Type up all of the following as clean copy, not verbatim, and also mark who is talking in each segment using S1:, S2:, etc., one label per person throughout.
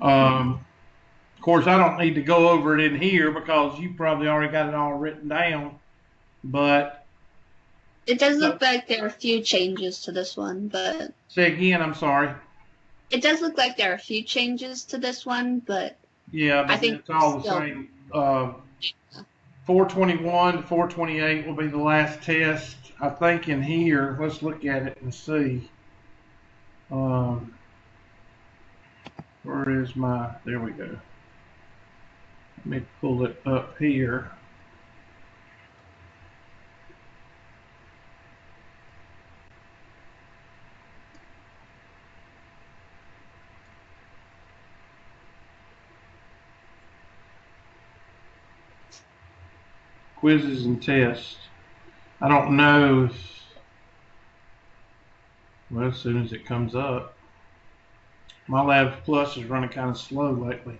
S1: Of course, I don't need to go over it in here because you probably already got it all written down. But
S2: It does
S1: so,
S2: look like there are a few changes to this one, but
S1: say again, I'm sorry.
S2: it does look like there are a few changes to this one, but
S1: Yeah,
S2: I
S1: but
S2: think
S1: it's all the
S2: still.
S1: same. 421 to 428 will be the last test. I think in here, let's look at it and see. Um, where is my, there we go. Let me pull it up here. Quizzes and tests. I don't know if, well, as soon as it comes up. My Labs Plus is running kind of slow lately.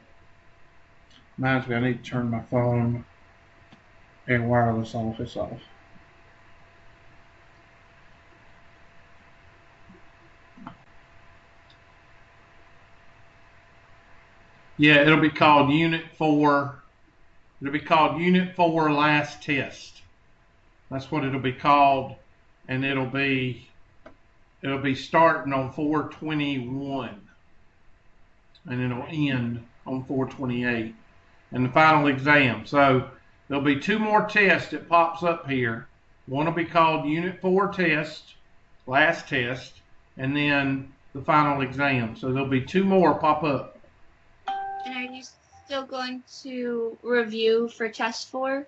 S1: Reminds me, I need to turn my phone and wireless off. It's off. Yeah, it'll be called Unit 4. It'll be called Unit 4 Last Test. That's what it'll be called. And it'll be starting on 421 and it'll end on 428 and the final exam. So there'll be two more tests that pops up here. One will be called Unit 4 Test, Last Test, and then the final exam. So there'll be two more pop up.
S2: And are you still going to review for test 4?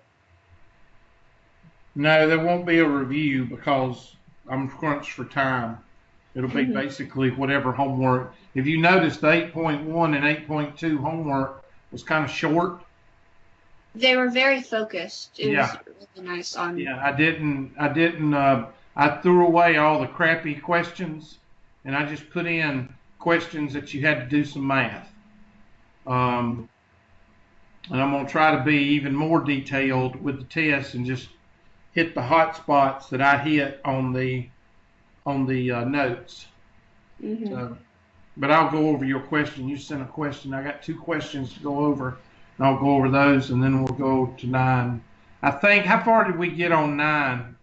S1: No, there won't be a review because I'm crunched for time. It'll be
S2: Mm-hmm.
S1: basically whatever homework. If you notice, the 8.1 and 8.2 homework was kind of short.
S2: They were very focused. It was
S1: Yeah,
S2: really nice on.
S1: yeah. I threw away all the crappy questions, and I just put in questions that you had to do some math. Um, and I'm gonna try to be even more detailed with the tests and just hit the hot spots that I hit on the notes.
S2: Mm-hmm.
S1: So, but I'll go over your question. You sent a question. I got two questions to go over, and I'll go over those, and then we'll go to 9. I think. How far did we get on 9?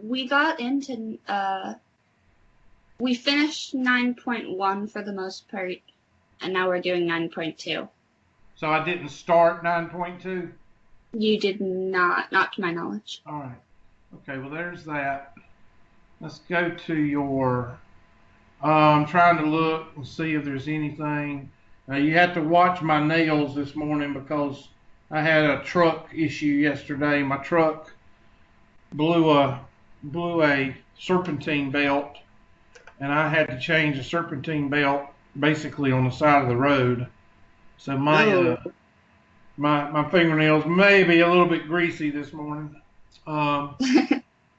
S2: We got into we finished 9.1 for the most part, and now we're doing 9.2.
S1: So I didn't start 9.2.
S2: You did not to my knowledge.
S1: All right. Okay. Well, there's that. Let's go to your. I'm trying to look and see if there's anything. You have to watch my nails this morning because I had a truck issue yesterday. My truck blew a serpentine belt, and I had to change a serpentine belt basically on the side of the road. So my
S2: Oh.
S1: my fingernails may be a little bit greasy this morning. Um,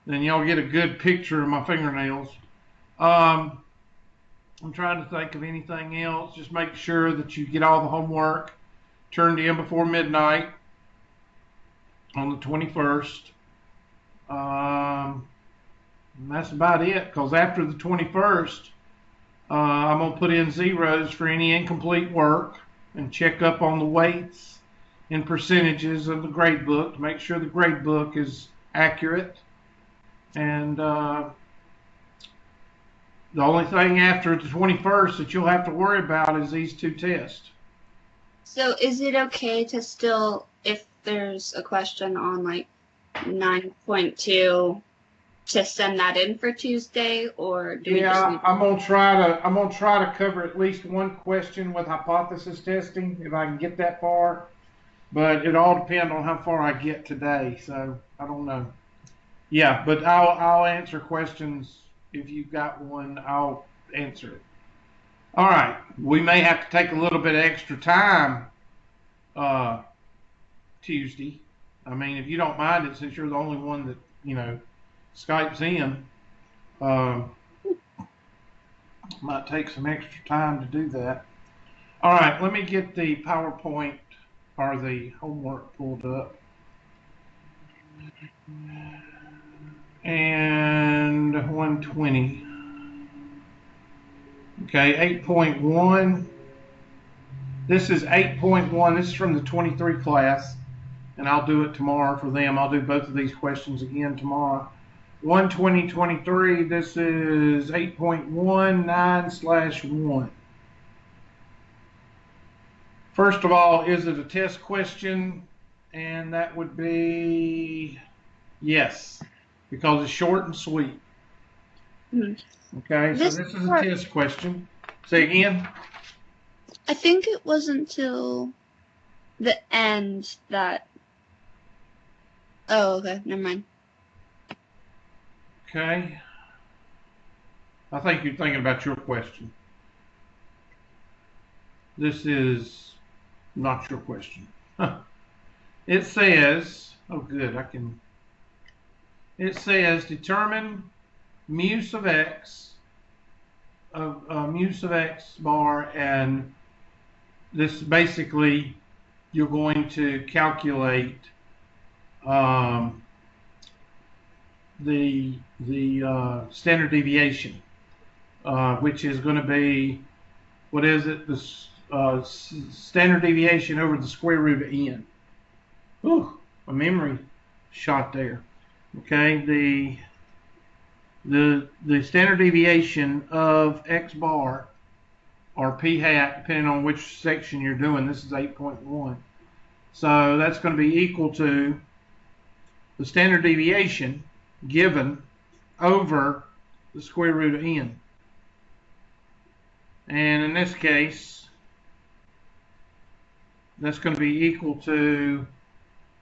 S1: then y'all get a good picture of my fingernails. Um, I'm trying to think of anything else. Just make sure that you get all the homework turned in before midnight on the 21st. And that's about it. Because after the 21st, I'm gonna put in zeros for any incomplete work and check up on the weights and percentages of the grade book to make sure the grade book is accurate. And the only thing after the 21st that you'll have to worry about is these two tests.
S2: So is it okay to still, if there's a question on like 9.2, to send that in for Tuesday, or do we just
S1: Yeah,
S2: need?
S1: I'm gonna try to cover at least one question with hypothesis testing if I can get that far. But it all depends on how far I get today. So I don't know. Yeah, but I'll answer questions if you've got one. I'll answer it. All right. We may have to take a little bit of extra time uh, Tuesday. I mean, if you don't mind it, since you're the only one that Skype's in, um, might take some extra time to do that. All right. Let me get the PowerPoint or the homework pulled up. And 120. Okay, 8.1. This is 8.1. This is from the 23 class, and I'll do it tomorrow for them. I'll do both of these questions again tomorrow. 12023, this is 8.19/1. First of all, is it a test question? And that would be yes, because it's short and sweet. Okay, so this is a test question. Say again?
S2: I think it wasn't until the end that... Oh, okay, never mind.
S1: Okay. I think you're thinking about your question. This is not your question. It says, oh good, it says determine mus of x bar, and this basically you're going to calculate the standard deviation, which is going to be, what is it? The standard deviation over the square root of n. Ooh, a memory shot there. Okay, the standard deviation of x bar or p hat, depending on which section you're doing. This is 8.1. So that's going to be equal to the standard deviation given over the square root of n. And in this case, that's going to be equal to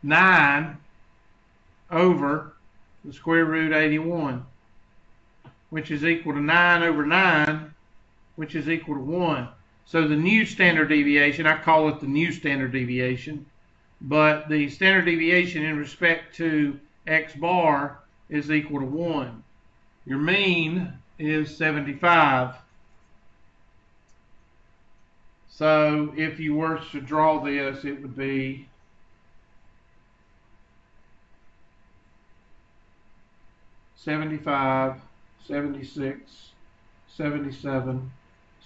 S1: 9 over the square root of 81, which is equal to 9 over 9, which is equal to 1. So the new standard deviation, I call it the new standard deviation, but the standard deviation in respect to x bar is equal to 1. Your mean is 75. So if you were to draw this, it would be 75, 76, 77,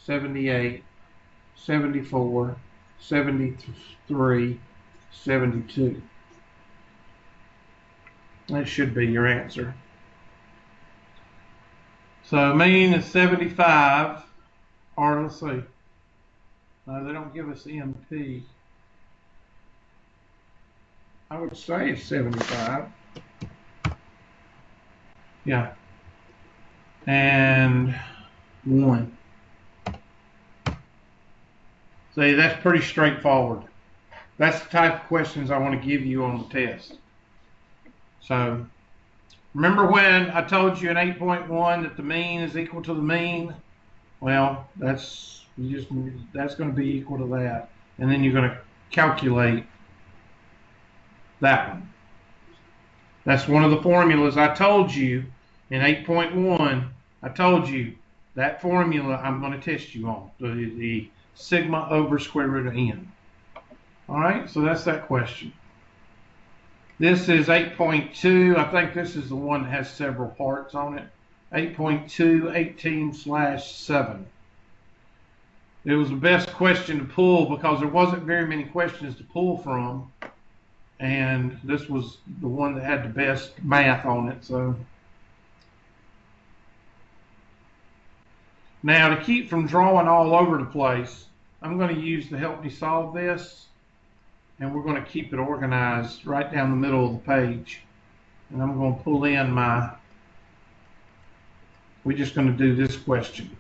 S1: 78, 74, 73, 72. That should be your answer. So mean is 75, or let's see. No, they don't give us MP. I would say it's 75. Yeah. And 1. See, that's pretty straightforward. That's the type of questions I want to give you on the test. So, remember when I told you in 8.1 that the mean is equal to the mean? Well, that's going to be equal to that. And then you're going to calculate that one. That's one of the formulas I told you in 8.1. I told you that formula I'm going to test you on, the sigma over square root of n. All right, so that's that question. This is 8.2. I think this is the one that has several parts on it. 8.2, 18/7. It was the best question to pull because there wasn't very many questions to pull from, and this was the one that had the best math on it. So now, to keep from drawing all over the place, I'm going to use to help me solve this, and we're going to keep it organized right down the middle of the page. And I'm going to pull in we're just going to do this question.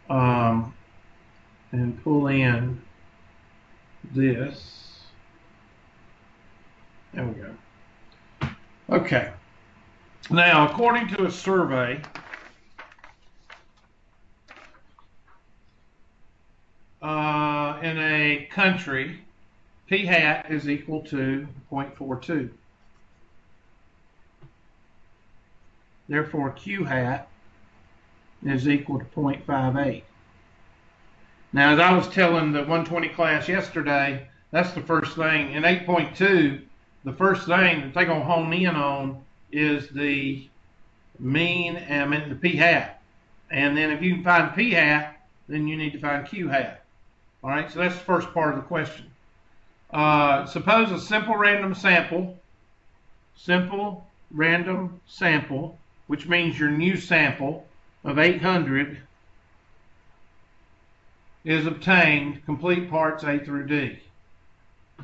S1: And pull in this. There we go. Okay. Now, according to a survey, in a country, p hat is equal to 0.42. Therefore, q hat is equal to 0.58. Now, as I was telling the 120 class yesterday, that's the first thing. In 8.2, the first thing that they're going to hone in on is the mean and the p hat. And then if you can find p hat, then you need to find q hat. All right, so that's the first part of the question. Suppose a simple random sample, which means your new sample of 800 is obtained, complete parts A through D.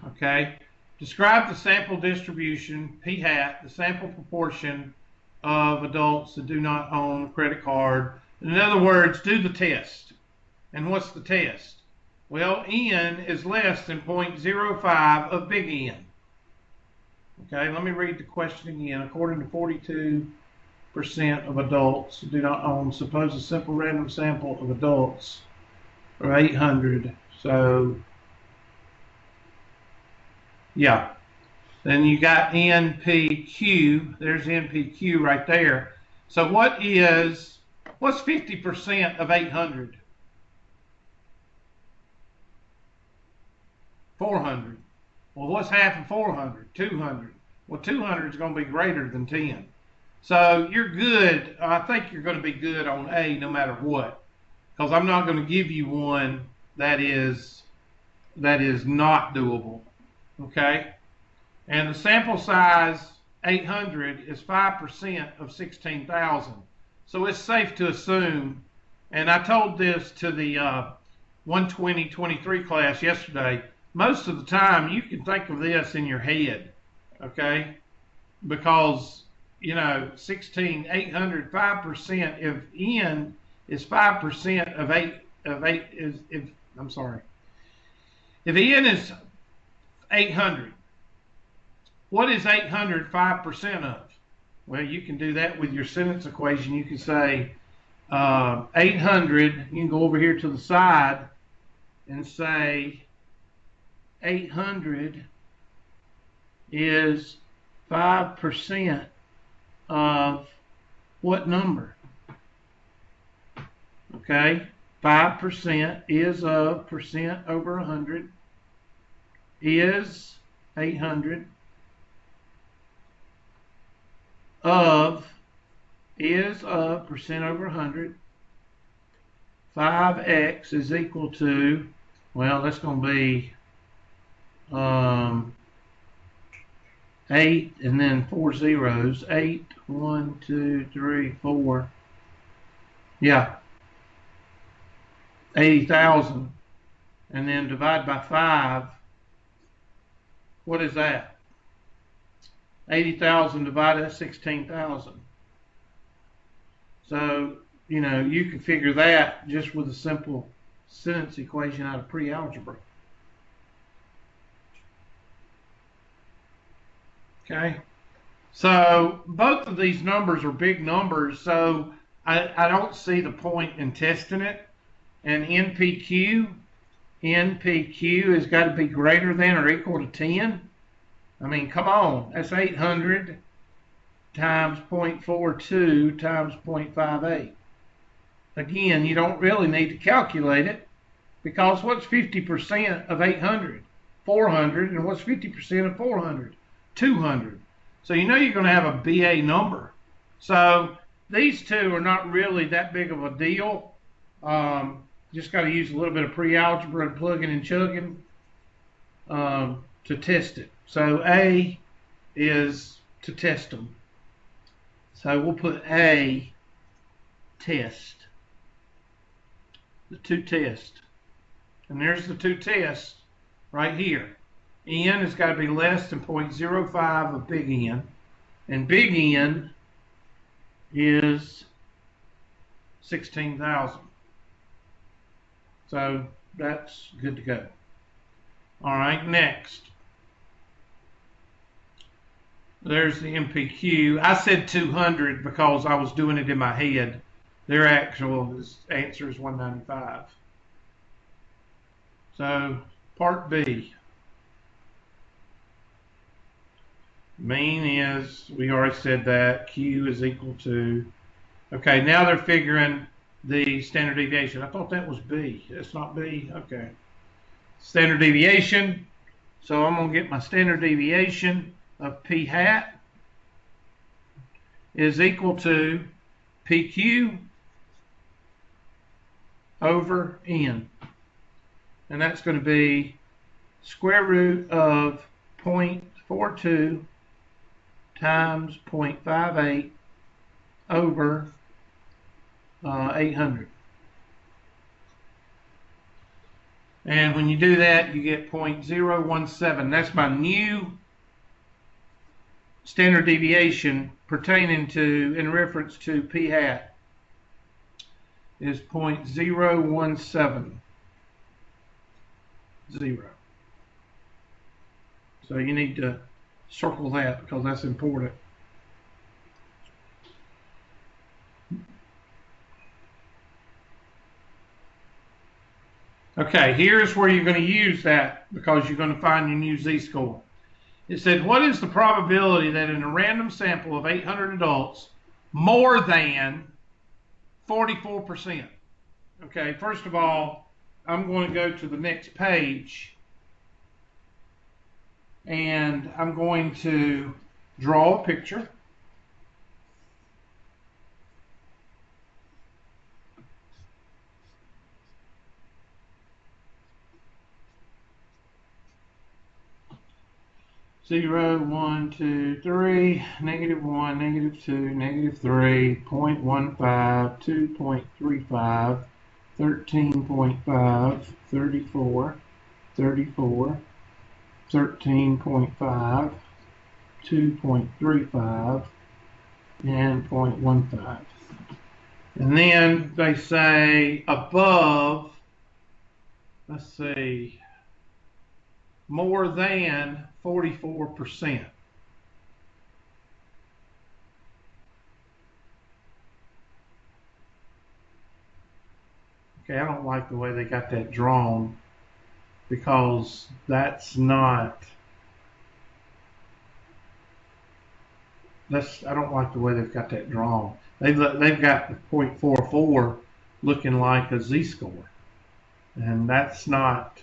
S1: Okay? Describe the sample distribution, P hat, the sample proportion of adults that do not own a credit card. In other words, do the test. And what's the test? Well, N is less than 0.05 of big N. Okay, let me read the question again. According to 42% of adults who do not own, suppose a simple random sample of adults are 800. So, yeah. Then you got NPQ. There's NPQ right there. So what's 50% of 800? 400. Well, what's half of 400? 200. Well, 200 is going to be greater than 10. So you're good. I think you're going to be good on A no matter what, because I'm not going to give you one that is not doable. Okay? And the sample size 800 is 5% of 16,000. So it's safe to assume, and I told this to the 120-23 class yesterday, most of the time you can think of this in your head, okay? Because, 800, 5%, if N is 5% of 8, if N is 800, what is 800 5% of? Well, you can do that with your sentence equation. You can say 800, you can go over here to the side and say 800 is 5% of what number? Okay, 5% is of percent over 100 is 800 is of percent over 100. 5x is equal to, well, that's going to be 8 and then 4 zeros. 8, 1, 2, 3, 4. Yeah. 80,000. And then divide by 5. What is that? 80,000 divided by 16,000. So, you can figure that just with a simple sentence equation out of pre-algebra. Okay, so both of these numbers are big numbers, so I don't see the point in testing it. And NPQ has got to be greater than or equal to 10. I mean, come on, that's 800 times 0.42 times 0.58. Again, you don't really need to calculate it, because what's 50% of 800? 400, and what's 50% of 400? 200. So you're going to have a BA number. So these two are not really that big of a deal. Just got to use a little bit of pre-algebra and plugging and chugging to test it. So A is to test them. So we'll put A test. The two tests. And there's the two tests right here. N has got to be less than 0.05 of big N. And big N is 16,000. So that's good to go. All right, next. There's the NPQ. I said 200 because I was doing it in my head. Their actual answer is 195. So part B. Mean is, we already said that, Q is equal to, okay, now they're figuring the standard deviation. I thought that was B. It's not B? Okay. Standard deviation. So I'm going to get my standard deviation of P hat is equal to PQ over N. and that's going to be square root of 0.42 times 0.58 over 800. And when you do that, you get 0.017. That's my new standard deviation pertaining to, in reference to p hat, is 0.0170. So you need to circle that because that's important. Okay, here's where you're going to use that because you're going to find your new z-score. It said, what is the probability that in a random sample of 800 adults, more than 44%? Okay, first of all, I'm going to go to the next page and I'm going to draw a picture. Zero, 1, 2, 3, -1, -2, -3, 0.15, 2.35, 13.5, 34, 34, 13.5, 2.35, and 0.15. And then they say above, let's see, more than 44%. Okay, I don't like the way they got that drawn because that's not, I don't like the way they've got that drawn. They've got the 0.44 looking like a z-score, and that's not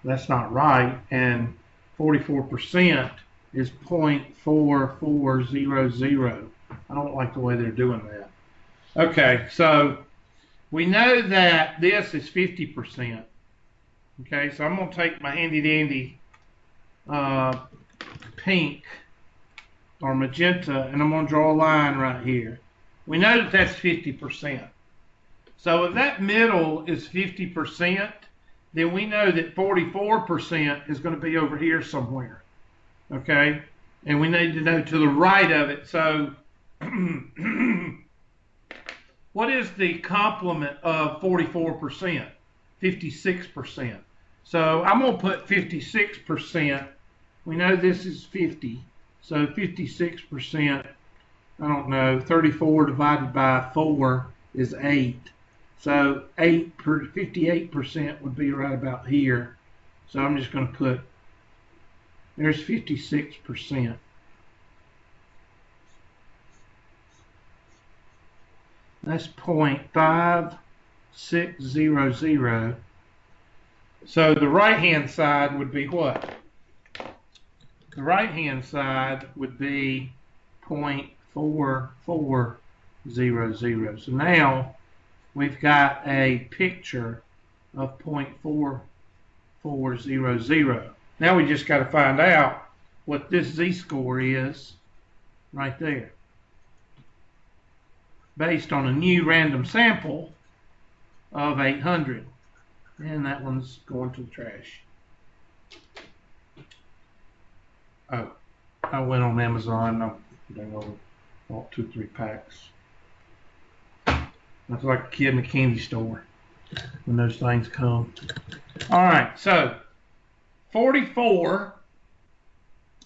S1: right. And 44% is 0.4400. I don't like the way they're doing that. Okay, so we know that this is 50%. Okay, so I'm going to take my handy dandy pink or magenta and I'm going to draw a line right here. We know that that's 50%. So if that middle is 50%, then we know that 44% is going to be over here somewhere. Okay? And we need to know to the right of it. So what is the complement of 44%? 56%. So I'm going to put 56%. We know this is 50. So 56%, I don't know, 34 divided by 4 is 8. So 58% would be right about here. So I'm just going to put, there's 56%. That's 0.5600. So the right-hand side would be what? The right-hand side would be 0.4400. So now we've got a picture of 0.4400. Now we just got to find out what this z-score is right there, based on a new random sample of 800. And that one's going to the trash. Oh, I went on Amazon. I bought 2-3 packs. That's like a kid in a candy store when those things come. All right, so 44,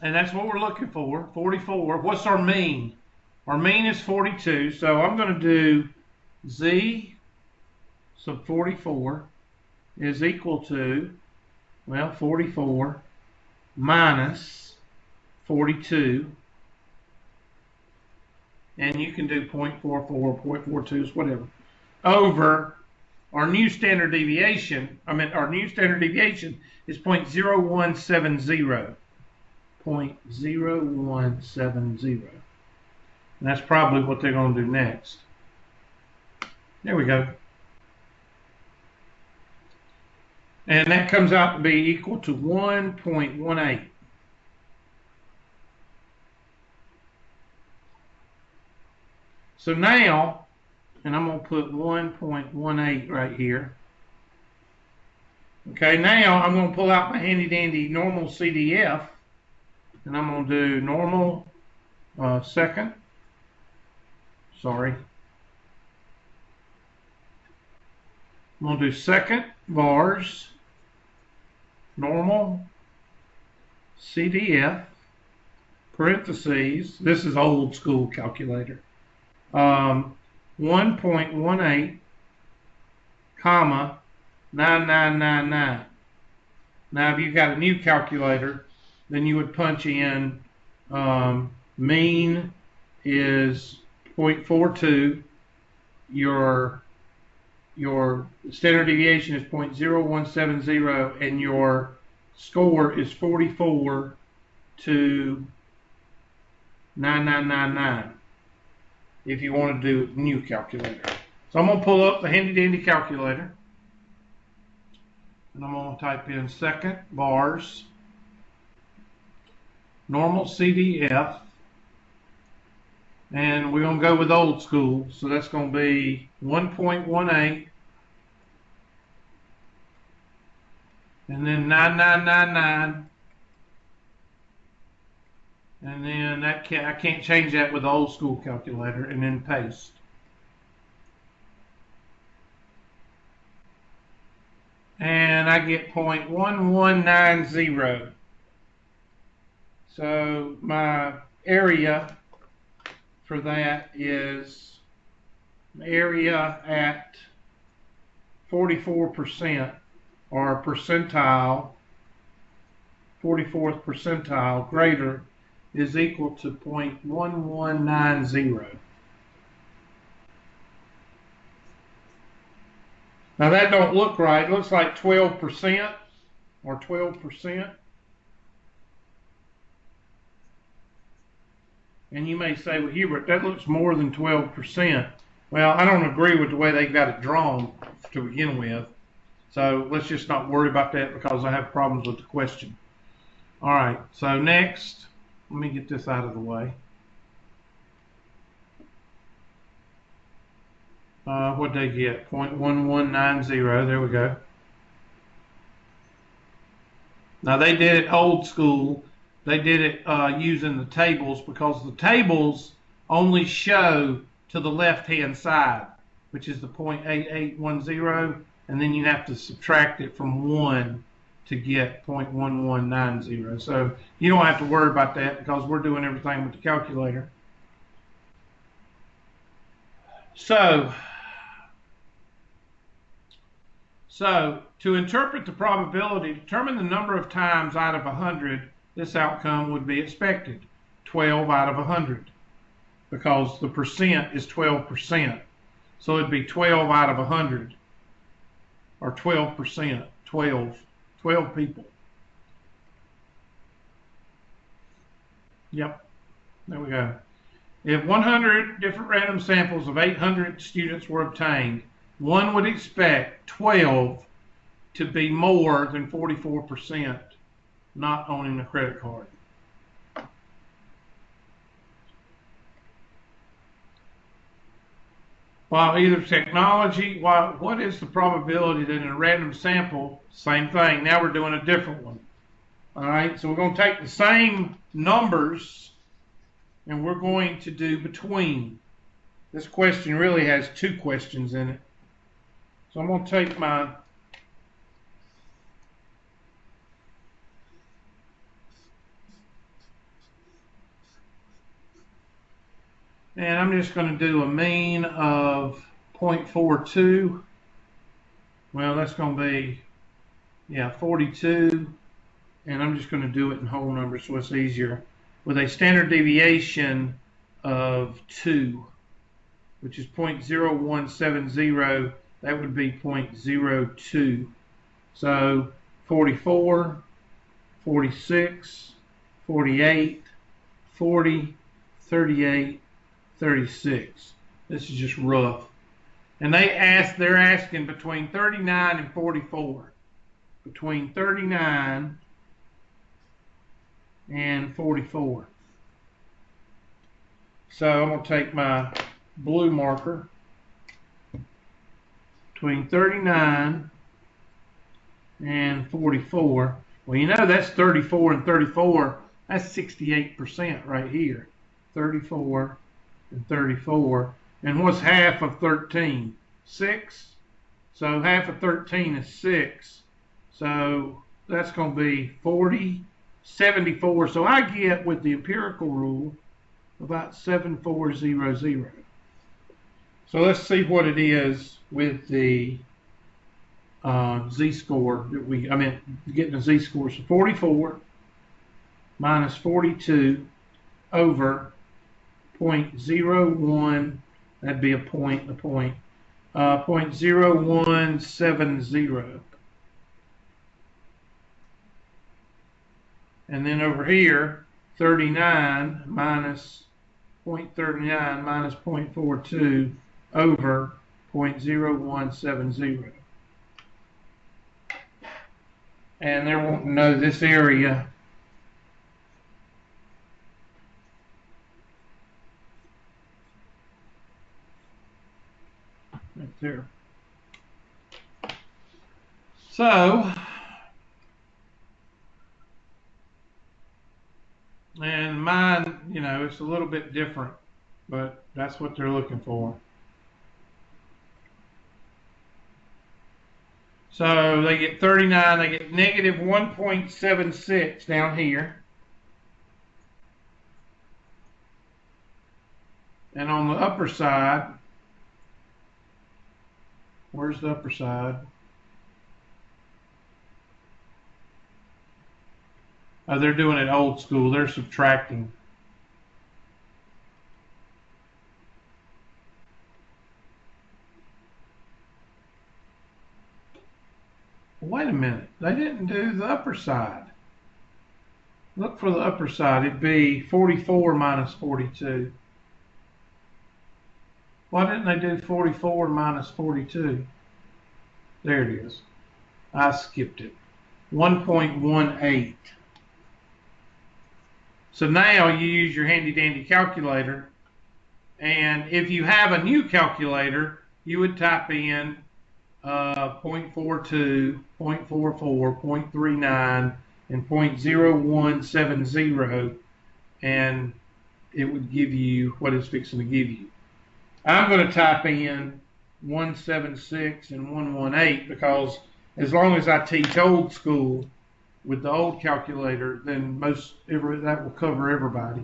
S1: and that's what we're looking for. 44. What's our mean? Our mean is 42. So I'm going to do z sub 44 is equal to, well, 44 minus 42, and you can do 0.44, 0.42, whatever, over our new standard deviation. Our new standard deviation is 0.0170. 0.0170. And that's probably what they're going to do next. There we go. And that comes out to be equal to 1.18. So now, and I'm going to put 1.18 right here. Okay, now I'm going to pull out my handy dandy normal CDF, and I'm going to do normal second. Sorry. I'm going to do second bars, normal CDF, parentheses, this is old school calculator, 1.18, comma, 9999. Now, if you've got a new calculator, then you would punch in mean is 0.42, your standard deviation is 0.0170, and your score is 44 to 9999 if you want to do a new calculator. So I'm going to pull up the handy dandy calculator, and I'm going to type in second bars, normal CDF, and we're going to go with old school, so that's going to be 1.18, and then 9999, and then that I can't change that with the old school calculator, and then paste. And I get 0.1190. So my area for that is area at 44%, or percentile, 44th percentile greater, is equal to 0.1190. Now that don't look right. It looks like 12% or 12%. And you may say, well, Hubert, that looks more than 12%. Well, I don't agree with the way they got it drawn to begin with. So let's just not worry about that because I have problems with the question. All right, so next, let me get this out of the way. What'd they get? 0.1190. There we go. Now they did it old school. They did it using the tables, because the tables only show to the left-hand side, which is the 0.8810, and then you have to subtract it from 1 to get 0.1190. So you don't have to worry about that because we're doing everything with the calculator. So to interpret the probability, determine the number of times out of 100 this outcome would be expected. 12 out of 100, because the percent is 12%. So it'd be 12 out of 100, or 12%, 12 people. Yep, there we go. If 100 different random samples of 800 students were obtained, one would expect 12 to be more than 44% not owning a credit card. While either technology, what is the probability that in a random sample, same thing, now we're doing a different one. All right, so we're going to take the same numbers and we're going to do between. This question really has two questions in it. So I'm going to take my and I'm just going to do a mean of 0.42. Well, that's going to be, 42. And I'm just going to do it in whole numbers so it's easier. With a standard deviation of 2, which is 0.0170, that would be 0.02. So 44, 46, 48, 40, 38, 36. This is just rough. And they're asking between 39 and 44. between 39 and 44. So I'm going to take my blue marker between 39 and 44. Well, you know that's 34 and 34. That's 68% right here. 34 and 34. And what's half of 13? 6. So half of 13 is 6. So that's going to be 40, 74. So I get, with the empirical rule, about 7400. So let's see what it is with the z-score that getting a z-score. So 44 minus 42 over 0.01, that'd be a point, 0.0170. And then over here, 39 minus 0.39 minus 0.42 over 0.0170. And they're wanting to know this area. Right there. So, and mine, you know, it's a little bit different, but that's what they're looking for. So they get 39, they get negative 1.76 down here. And on the upper side, where's the upper side? Oh, they're doing it old school. They're subtracting. Wait a minute. They didn't do the upper side. Look for the upper side. It'd be 44 minus 42. Why didn't they do 44 minus 42? There it is. I skipped it. 1.18. So now you use your handy dandy calculator, and if you have a new calculator, you would type in 0.42, 0.44, 0.39, and 0.0170, and it would give you what it's fixing to give you. I'm going to type in 176 and 118 because as long as I teach old school with the old calculator, then that will cover everybody.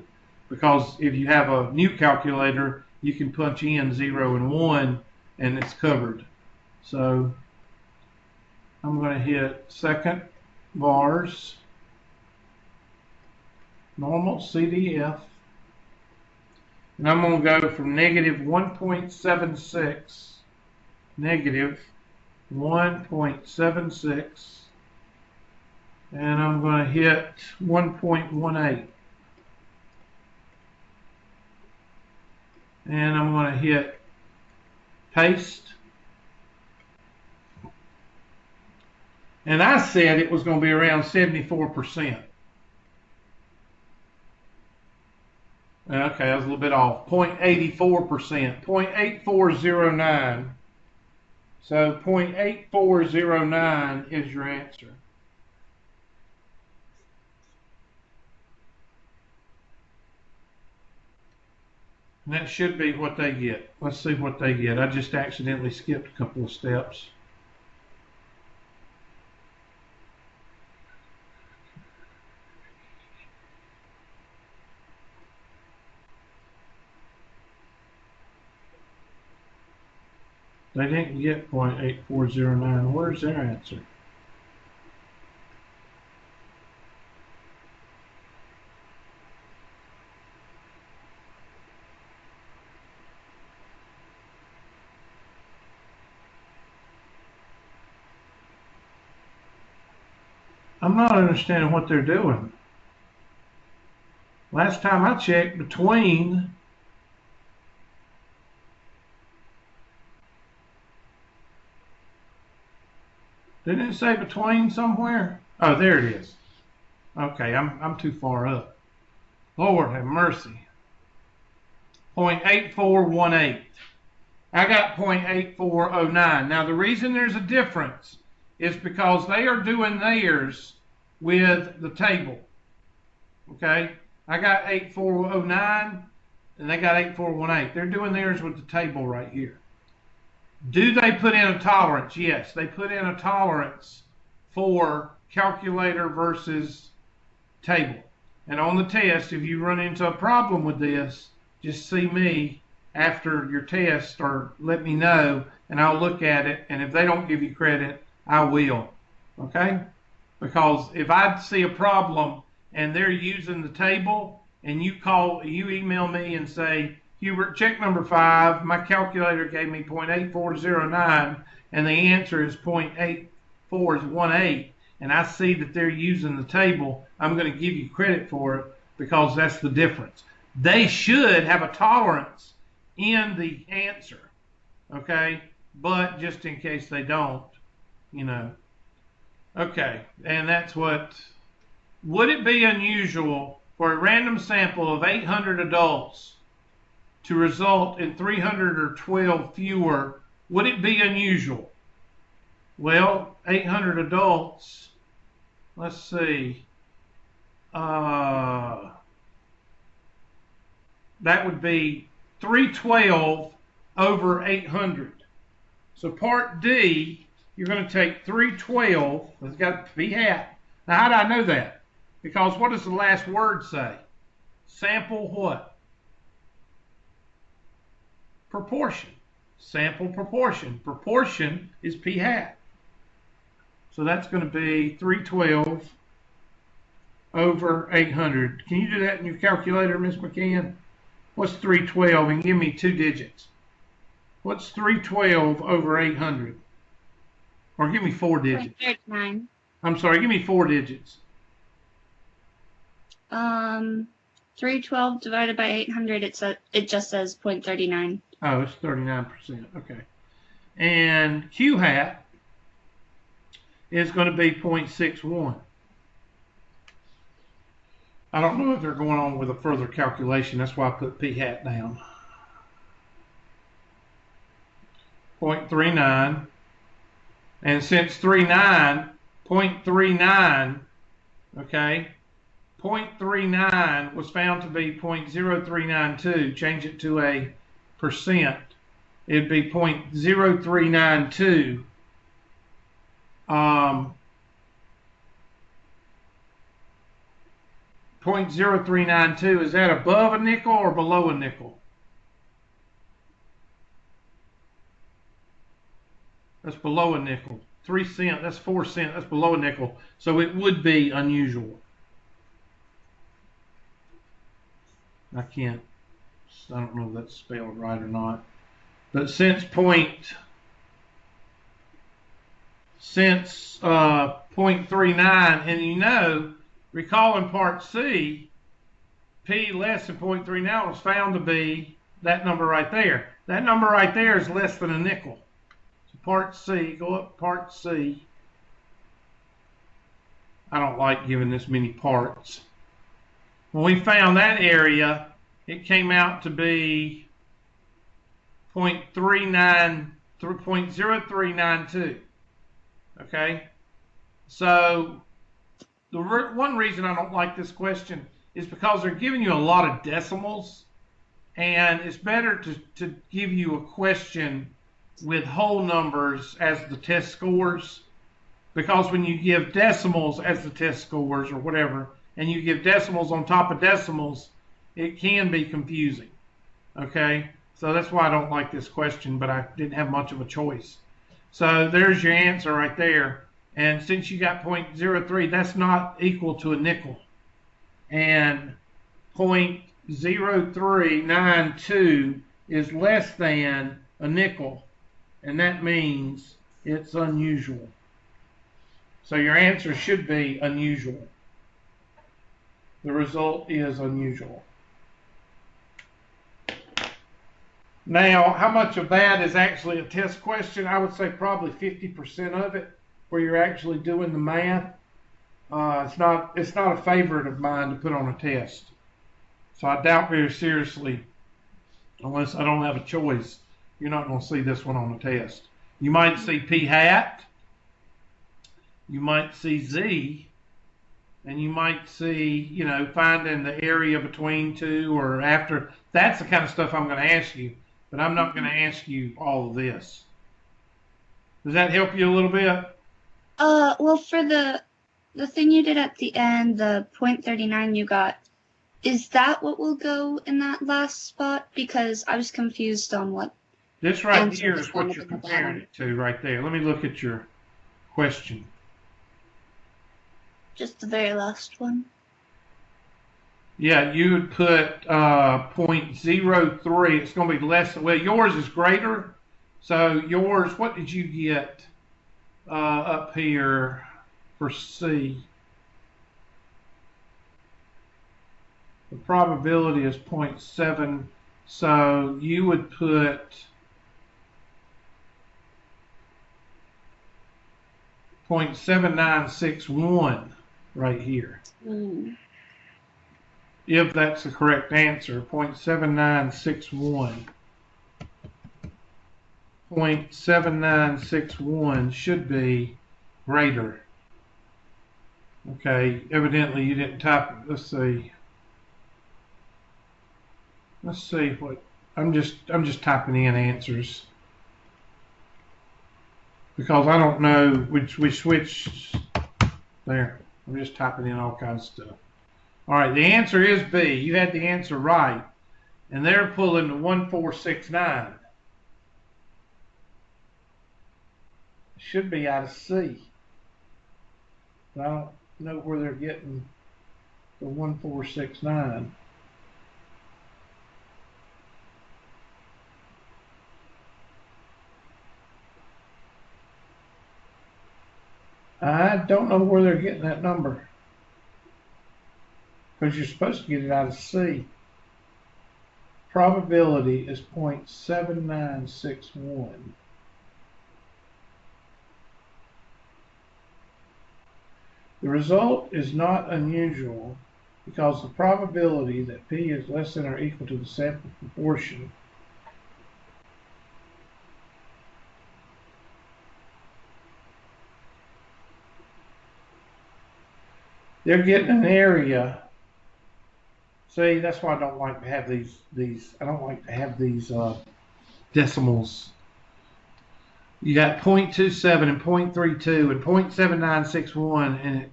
S1: Because if you have a new calculator, you can punch in 0 and 1 and it's covered. So I'm going to hit second bars, normal CDF, and I'm going to go from negative 1.76, negative 1.76, and I'm going to hit 1.18. And I'm going to hit paste. And I said it was going to be around 74%. Okay, I was a little bit off. 0.84%. 0.8409. So 0.8409 is your answer. And that should be what they get. Let's see what they get. I just accidentally skipped a couple of steps. They didn't get 0.8409. Where's their answer? I'm not understanding what they're doing. Last time I checked, between Didn't it say between somewhere? Oh, there it is. Okay, I'm too far up. Lord have mercy. 0.8418. I got 0.8409. Now the reason there's a difference is because they are doing theirs with the table. Okay? I got 8409 and they got 8418. They're doing theirs with the table right here. Do they put in a tolerance? Yes, they put in a tolerance for calculator versus table. And on the test, if you run into a problem with this, just see me after your test or let me know and I'll look at it, and if they don't give you credit, I will. Okay? Because if I see a problem and they're using the table and you email me and say, Hubert, check number 5, my calculator gave me 0.8409 and the answer is 0.8418, and I see that they're using the table, I'm going to give you credit for it because that's the difference. They should have a tolerance in the answer, okay? But just in case they don't, you know. Okay, and that's what, would it be unusual for a random sample of 800 adults to result in 312 fewer? Would it be unusual? Well, 800 adults, let's see, that would be 312 over 800. So part D, you're going to take 312, it's got to be hat. Now how do I know that? Because what does the last word say? Sample what? Proportion. Sample proportion. Proportion is p hat. So that's going to be 312 over 800. Can you do that in your calculator, Miss McCann? What's 312? And give me 2 digits. What's 312 over 800? Or give me 4 digits.
S2: 0.39.
S1: I'm sorry, give me 4 digits.
S2: 312 divided by 800, it just says 0.39.
S1: Oh, it's 39%. Okay. And Q hat is going to be 0.61. I don't know if they're going on with a further calculation. That's why I put P hat down. 0.39. And since 0.39, okay, 0.39 was found to be 0.0392. Change it to a percent. It'd be 0.0392. 0.0392, is that above a nickel or below a nickel? That's below a nickel. 3 cents, that's 4 cents, that's below a nickel. So it would be unusual. I don't know if that's spelled right or not. But since 0.39, and you know, recall in part C, P less than 0.39 was found to be that number right there. That number right there is less than a nickel. So part C, go up part C. I don't like giving this many parts. When we found that area, it came out to be 0.0392. Okay? So the one reason I don't like this question is because they're giving you a lot of decimals, and it's better to give you a question with whole numbers as the test scores, because when you give decimals as the test scores or whatever, and you give decimals on top of decimals, it can be confusing. Okay? So that's why I don't like this question, but I didn't have much of a choice. So there's your answer right there. And since you got 0.03, that's not equal to a nickel. And 0.0392 is less than a nickel. And that means it's unusual. So your answer should be unusual. The result is unusual. Now, how much of that is actually a test question? I would say probably 50% of it where you're actually doing the math, it's not a favorite of mine to put on a test. So I doubt very seriously, unless I don't have a choice, you're not going to see this one on the test. You might see p hat, you might see z, and you might see, finding the area between two or after. That's the kind of stuff I'm going to ask you, but I'm not going to ask you all of this. Does that help you a little bit?
S2: Well, for the thing you did at the end, the 0.39 you got, is that what will go in that last spot? Because I was confused on what.
S1: This right here is what you're comparing it to right there. Let me look at your question.
S2: Just the very last one.
S1: Yeah, you would put 0.03. It's going to be less. Well, yours is greater. So yours, what did you get up here for C? The probability is 0.7. So you would put 0.7961 right here. If that's the correct answer, 0.7961. 0.7961 should be greater. Okay, evidently you didn't type it. Let's see. Let's see what I'm just typing in answers because I don't know which we switched there. I'm just typing in all kinds of stuff. All right, the answer is B. You had the answer right, and they're pulling the 1469. Should be out of C. But I don't know where they're getting the 1469. I don't know where they're getting that number. Because you're supposed to get it out of C. Probability is 0.7961. The result is not unusual because the probability that P is less than or equal to the sample proportion they're getting an area. See, that's why I don't like to have these I don't like to have these decimals. You got 0.27 and 0.32 and 0.7961, and it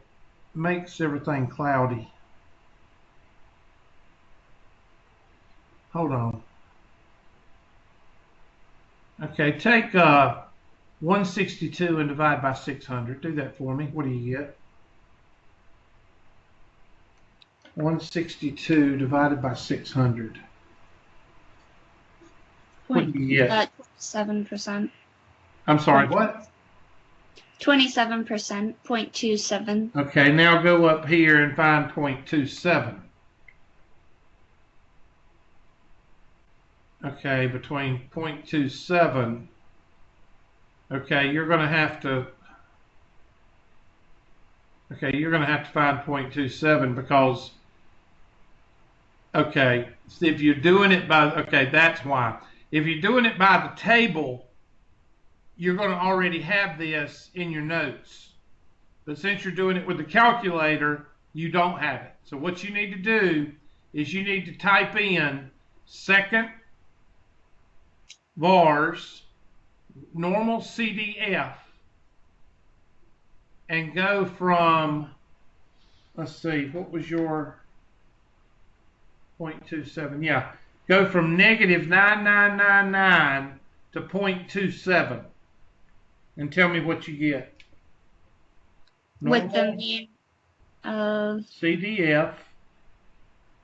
S1: makes everything cloudy. Hold on. Okay, take 162 and divide by 600. Do that for me. What do you get? 162 divided by 600. What do you get?
S2: 7%.
S1: I'm sorry, what?
S2: 27%, 0.27.
S1: Okay, now go up here and find 0.27. Okay, between 0.27. Okay, you're going to have to find 0.27 because okay, if you're doing it by that's why. If you're doing it by the table, you're going to already have this in your notes. But since you're doing it with the calculator, you don't have it. So what you need to do is you need to type in second vars, normal CDF, and go from, let's see, what was your 0.27? Yeah, go from negative 9999 to 0.27. And tell me what you get. Normal
S2: with the mean of
S1: CDF.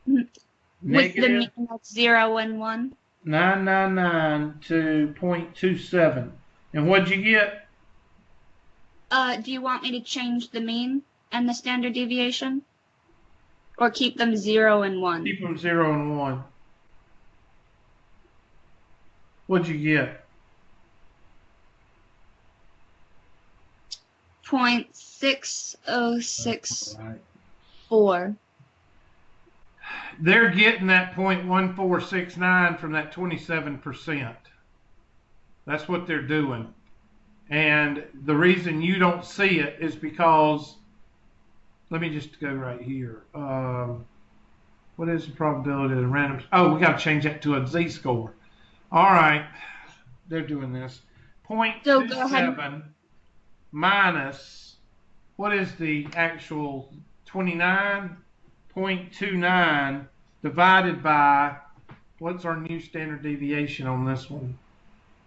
S2: With the mean that's 0 and 1.
S1: 999 to 0.27. And what'd you get?
S2: Do you want me to change the mean and the standard deviation? Or keep them 0 and 1?
S1: Keep them 0 and 1. What'd you get?
S2: .6064.
S1: They're getting that 0.1469 from that 27%. That's what they're doing. And the reason you don't see it is because, let me just go right here. What is the probability of the random? Oh, we got to change that to a z-score. All right, they're doing this. 0.27 minus, what is the actual 29.29 divided by, what's our new standard deviation on this one?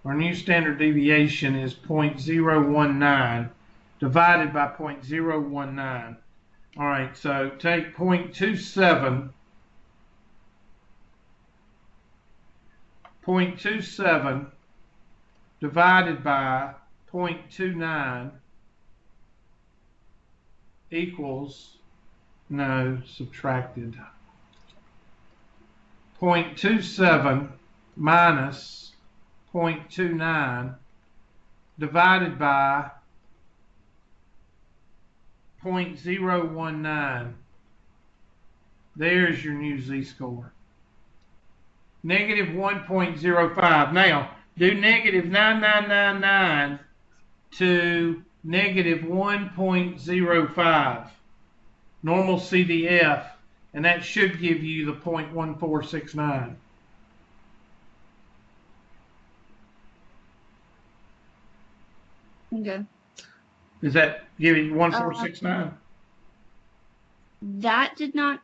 S1: Our new standard deviation is 0.019 divided by 0.019. All right, so take 0.27. 0.27 divided by 0.29 equals, no, subtracted. 0.27 minus 0.29 divided by 0.019. There's your new z-score. Negative 1.05. Now, do negative 9999 to negative 1.05. Normal CDF, and that should give you the 0.1469.
S2: Okay.
S1: Does that give you 1469?
S2: That did not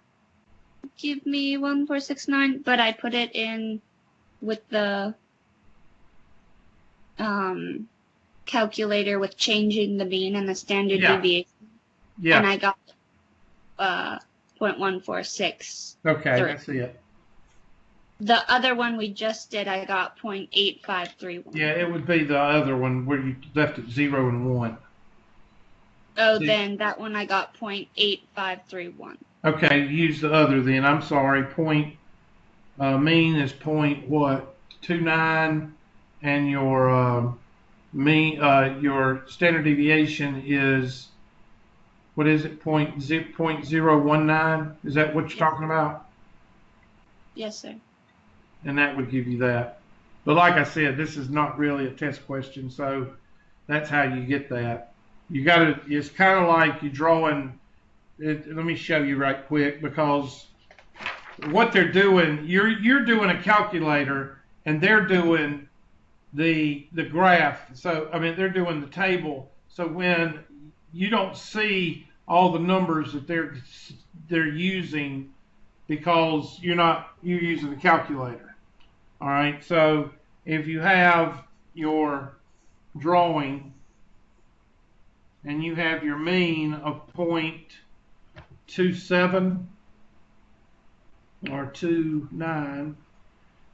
S2: give me 1469, but I put it in with the calculator with changing the mean and the standard deviation.
S1: Yeah.
S2: And I got 0.146.
S1: Okay, that's it.
S2: The other one we just did, I got 0.8531.
S1: Yeah, it would be the other one where you left it 0 and 1.
S2: Oh, then that one I got 0.8531.
S1: Okay, use the other then. I'm sorry. Mean is what? 29, and your your standard deviation is, what is it? 0.019. Is that what you're talking about?
S2: Yes, sir.
S1: And that would give you that. But like I said, this is not really a test question, so that's how you get that. You got to. It's kind of like you're drawing. Let me show you right quick, because what they're doing, you're doing a calculator and they're doing the graph. So I mean, they're doing the table. So when you don't see all the numbers that they're using, because you're using the calculator. All right. So if you have your drawing and you have your mean of 0.27 or 29,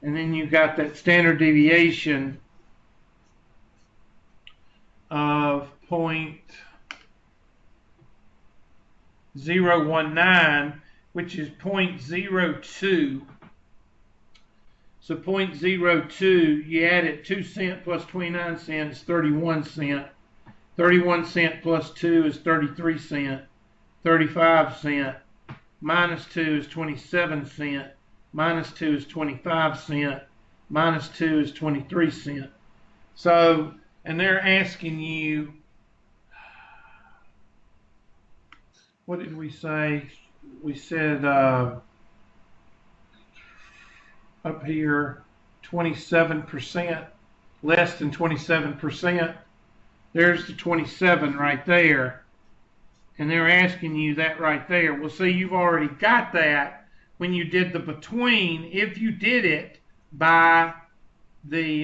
S1: and then you got that standard deviation of 0.019, which is 0.02. So 0.02, you add it 2 cents plus 29 cents is 31 cents. 31 cents plus 2 is 33 cents. 35 cents. Minus 2 is 27 cents. Minus 2 is 25 cents. Minus 2 is 23 cents. So, and they're asking you, what did we say? We said up here 27%, less than 27%. There's the 27 right there. And they're asking you that right there. Well, see, you've already got that when you did the between. If you did it by the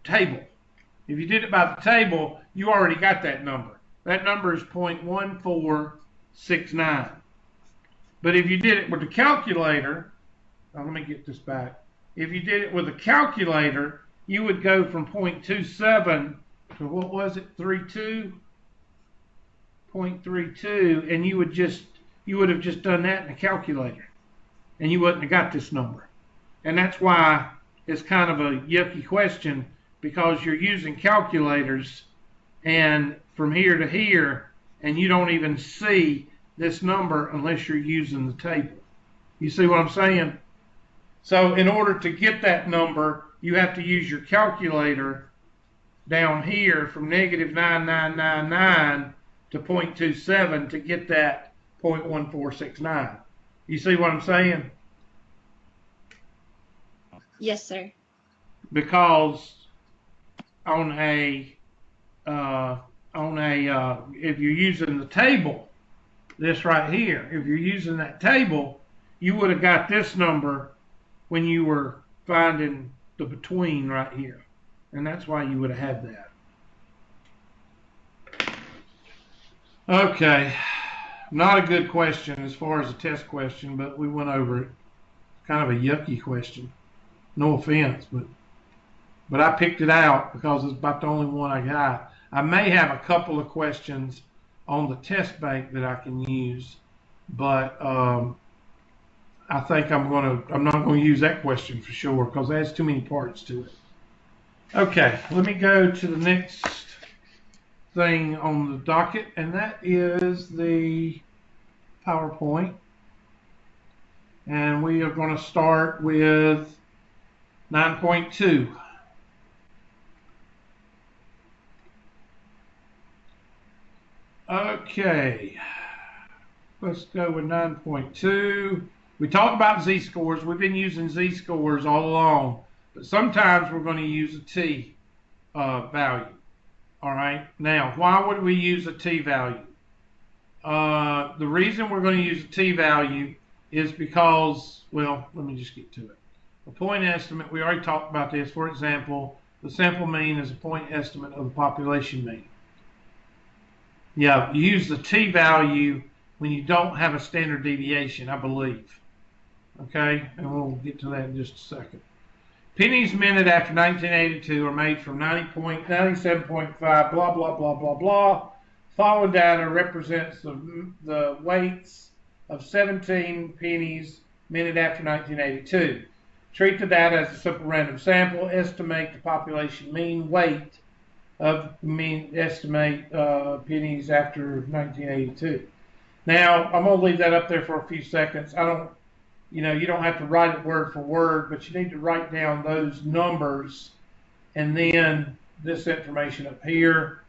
S1: table, if you did it by the table, you already got that number. That number is 0.1469. But if you did it with the calculator, let me get this back. If you did it with a calculator, you would go from 0.27 to, what was it, 0.32, and you would have just done that in a calculator, and you wouldn't have got this number. And that's why it's kind of a yucky question, because you're using calculators and from here to here, and you don't even see this number unless you're using the table. You see what I'm saying? So in order to get that number, you have to use your calculator down here from negative 9999 to 0.27 to get that 0.1469. You see what I'm saying?
S2: Yes, sir.
S1: Because if you're using the table, this right here, if you're using that table, you would have got this number when you were finding the between right here. And that's why you would have had that. Okay. Not a good question as far as a test question, but we went over it. Kind of a yucky question. No offense, but I picked it out because it's about the only one I got. I may have a couple of questions on the test bank that I can use, but I think I'm not going to use that question for sure because it has too many parts to it. Okay, let me go to the next thing on the docket, and that is the PowerPoint. And we are going to start with 9.2. Okay, let's go with 9.2. We talked about z-scores. We've been using z-scores all along, but sometimes we're going to use a t value. All right, now why would we use a t value? The reason we're going to use a t value is because, well, let me just get to it. A point estimate, we already talked about this. For example, the sample mean is a point estimate of the population mean. Yeah, you use the t value when you don't have a standard deviation, I believe. Okay, and we'll get to that in just a second. Pennies minted after 1982 are made from 97.5, blah, blah, blah, blah, blah. Following data represents the weights of 17 pennies minted after 1982. Treat the data as a simple random sample. Estimate the population mean weight of estimate pennies after 1982. Now, I'm going to leave that up there for a few seconds. You don't have to write it word for word, but you need to write down those numbers and then this information up here.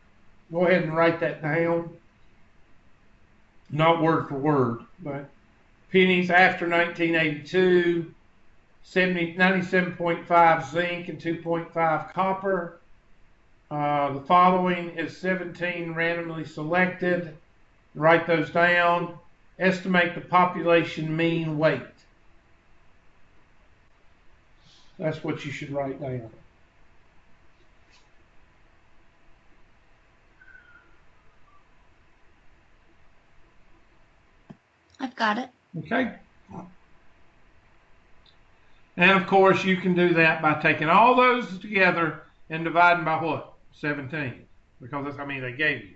S1: Go ahead and write that down. Not word for word, but pennies after 1982, 97.5 zinc and 2.5 copper. The following is 17 randomly selected. Write those down. Estimate the population mean weight. That's what you should write down.
S2: I've got it.
S1: Okay. And of course, you can do that by taking all those together and dividing by what? 17. Because that's how many they gave you.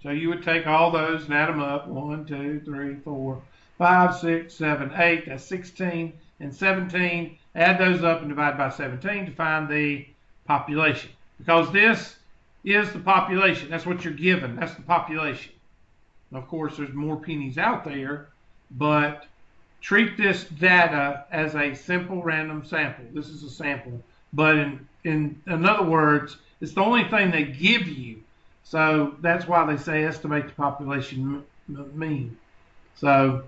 S1: So you would take all those and add them up. 1, 2, 3, 4, 5, 6, 7, 8. That's 16 and 17. Add those up and divide by 17 to find the population. Because this is the population. That's what you're given. That's the population. Of course, there's more pennies out there, but treat this data as a simple random sample. This is a sample. But in other words, it's the only thing they give you. So that's why they say estimate the population mean. So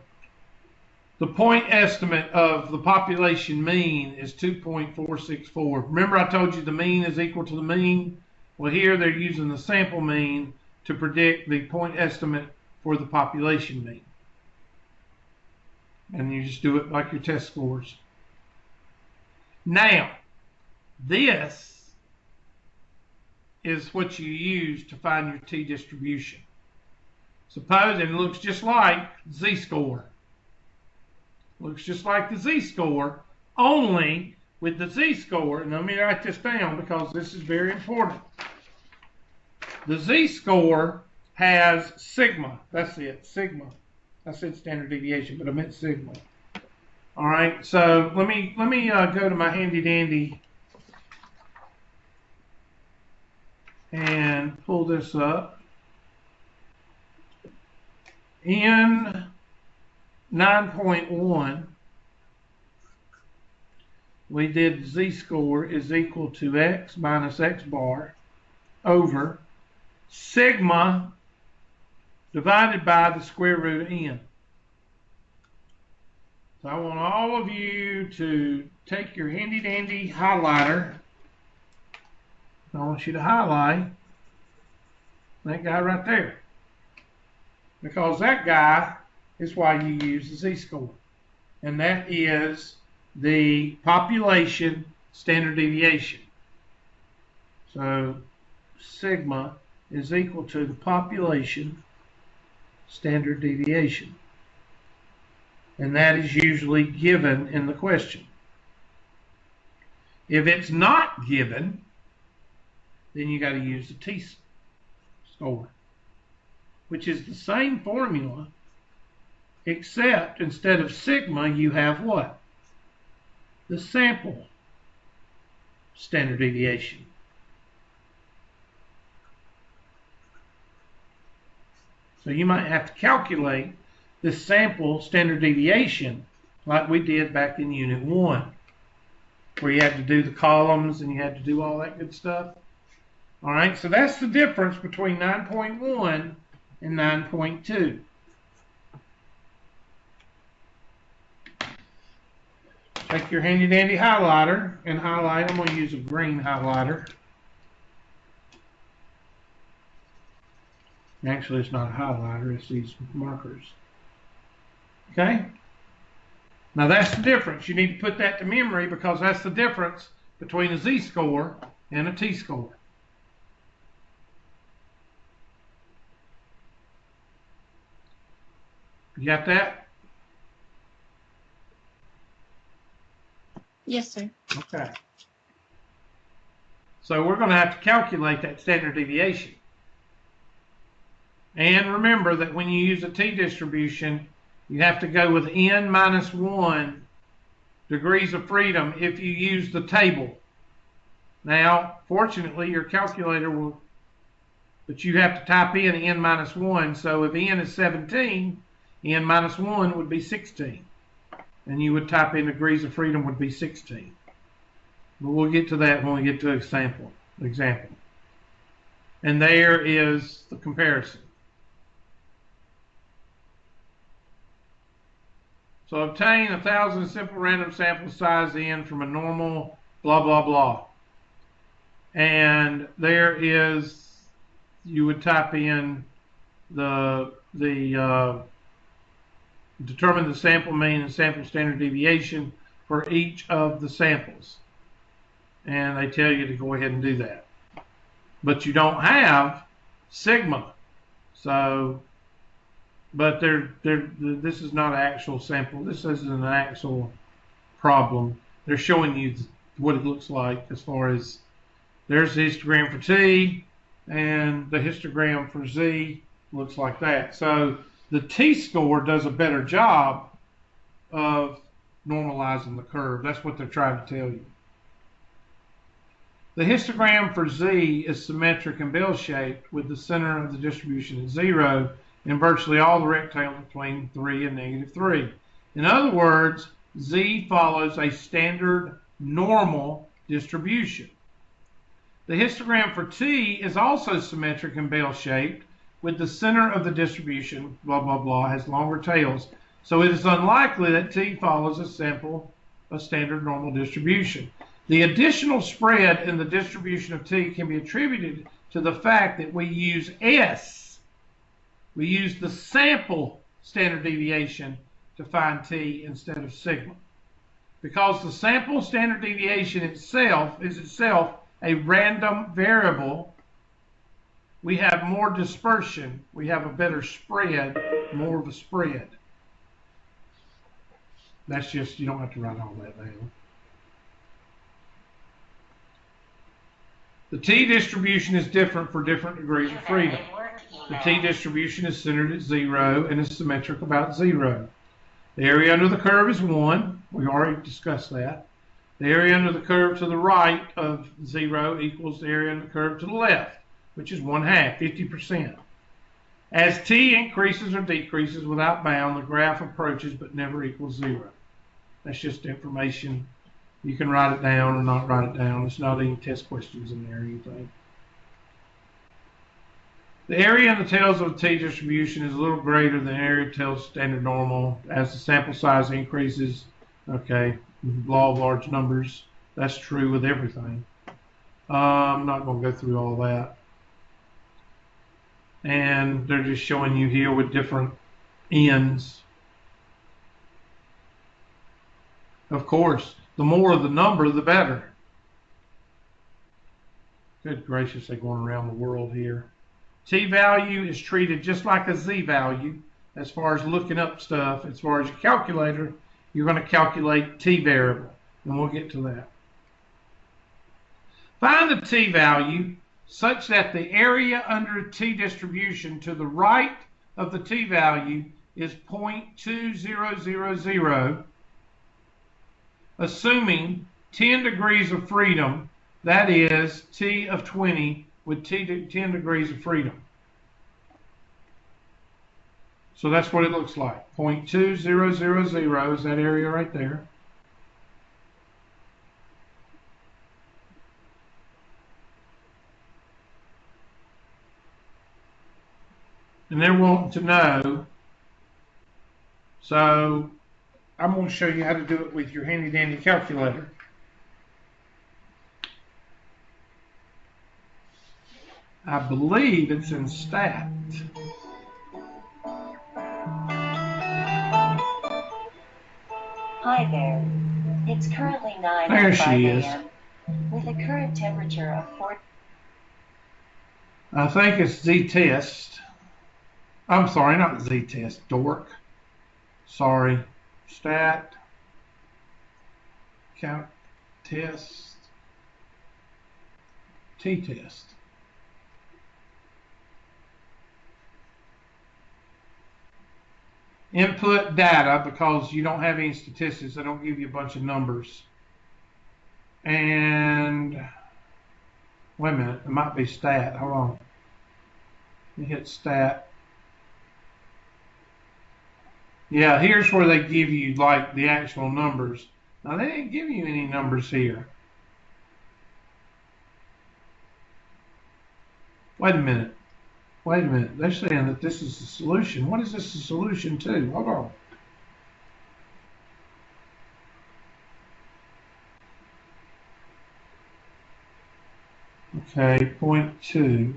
S1: the point estimate of the population mean is 2.464. Remember I told you the mean is equal to the mean? Well, here they're using the sample mean to predict the point estimate for the population mean. And you just do it like your test scores. Now, this is what you use to find your t-distribution. Suppose, and it looks just like z-score. Looks just like the z-score, only with the z-score, and let me write this down because this is very important. The z-score has sigma. That's it, sigma. I said standard deviation, but I meant sigma. All right, so let me go to my handy dandy and pull this up. In 9.1, we did z-score is equal to x minus x bar over sigma divided by the square root of n. So I want all of you to take your handy dandy highlighter. I want you to highlight that guy right there, because that guy is why you use the z-score, and that is the population standard deviation. So sigma is equal to the population standard deviation, and that is usually given in the question. If it's not given, then you got to use the t-score, which is the same formula, except instead of sigma you have what? The sample standard deviation. So you might have to calculate the sample standard deviation like we did back in Unit 1, where you had to do the columns and you had to do all that good stuff. All right, so that's the difference between 9.1 and 9.2. Take your handy dandy highlighter and highlight. I'm going to use a green highlighter. Actually, it's not a highlighter, it's these markers. Okay? Now that's the difference. You need to put that to memory, because that's the difference between a z-score and a t-score. You got that?
S2: Yes, sir.
S1: Okay. So we're going to have to calculate that standard deviation. And remember that when you use a t-distribution, you have to go with n minus 1 degrees of freedom if you use the table. Now, fortunately, your calculator will, but you have to type in n minus 1. So if n is 17, n minus 1 would be 16. And you would type in degrees of freedom would be 16. But we'll get to that when we get to example. And there is the comparison. So obtain 1,000 simple random sample size n from a normal blah, blah, blah. And there is, you would type in determine the sample mean and sample standard deviation for each of the samples. And they tell you to go ahead and do that. But you don't have sigma. So, but this is not an actual sample. This isn't an actual problem. They're showing you what it looks like as far as there's the histogram for T and the histogram for Z looks like that. So the t-score does a better job of normalizing the curve. That's what they're trying to tell you. The histogram for Z is symmetric and bell-shaped with the center of the distribution at 0 and virtually all the rectangles between 3 and -3. In other words, Z follows a standard normal distribution. The histogram for T is also symmetric and bell-shaped with the center of the distribution, blah, blah, blah, has longer tails. So it is unlikely that T follows a standard normal distribution. The additional spread in the distribution of T can be attributed to the fact that we use S. We use the sample standard deviation to find T instead of sigma. Because the sample standard deviation itself is a random variable, we have more dispersion, we have a better spread, more of a spread. That's just, you don't have to write all that down. The t-distribution is different for different degrees of freedom. The t-distribution is centered at 0 and is symmetric about 0. The area under the curve is 1. We already discussed that. The area under the curve to the right of 0 equals the area under the curve to the left. which is 1/2, 50%. As t increases or decreases without bound, the graph approaches but never equals 0. That's just information. You can write it down or not write it down. It's not any test questions in there or anything. The area in the tails of a t-distribution is a little greater than area tails standard normal. As the sample size increases, okay, law of large numbers, that's true with everything. I'm not going to go through all that. And they're just showing you here with different ends. Of course, the more of the number, the better. Good gracious, they're going around the world here. T-value is treated just like a Z-value as far as looking up stuff. As far as your calculator, you're going to calculate T-variable, and we'll get to that. Find the T-value such that the area under a T-distribution to the right of the T-value is 0.2000, assuming 10 degrees of freedom, that is T of 20 with 10 degrees of freedom. So that's what it looks like. 0.2000 is that area right there. And they're wanting to know, so I'm going to show you how to do it with your handy dandy calculator. I believe it's in stat.
S3: Hi there. It's currently 9:05 a.m. with a current temperature of 4.
S1: I think it's Z-test. I'm sorry, not Z-test, dork. Sorry. Stat. Count. Test. T-test. Input data, because you don't have any statistics. They don't give you a bunch of numbers. And wait a minute, it might be stat. Hold on. Let me hit stat. Yeah, here's where they give you like the actual numbers. Now they didn't give you any numbers here. Wait a minute. Wait a minute. They're saying that this is the solution. What is this a solution to? Hold on. Okay, 0.2.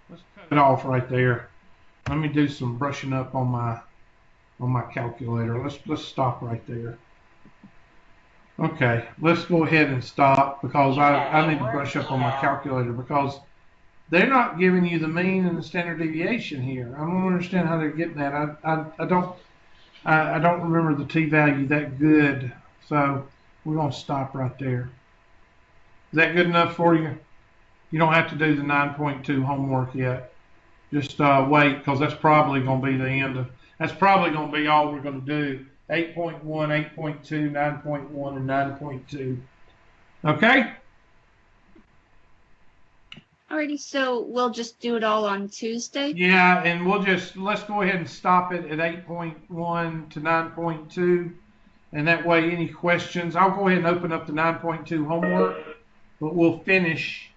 S1: Let's cut it off right there. Let me do some brushing up on my calculator. Let's stop right there. Okay, let's go ahead and stop because I need to brush up on my calculator because they're not giving you the mean and the standard deviation here. I don't understand how they're getting that. I don't remember the t-value that good, so we're gonna stop right there. Is that good enough for you? You don't have to do the 9.2 homework yet. Just wait, because that's probably going to be the end of. That's probably going to be all we're going to do. 8.1, 8.2, 9.1, and 9.2. Okay.
S2: Alrighty, so we'll just do it all on Tuesday?
S1: Yeah, and let's go ahead and stop it at 8.1 to 9.2. And that way, any questions, I'll go ahead and open up the 9.2 homework, but we'll finish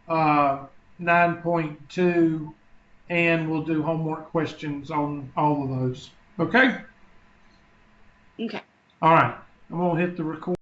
S1: 9.2 and we'll do homework questions on all of those. Okay?
S2: Okay.
S1: All right. I'm going to hit the record.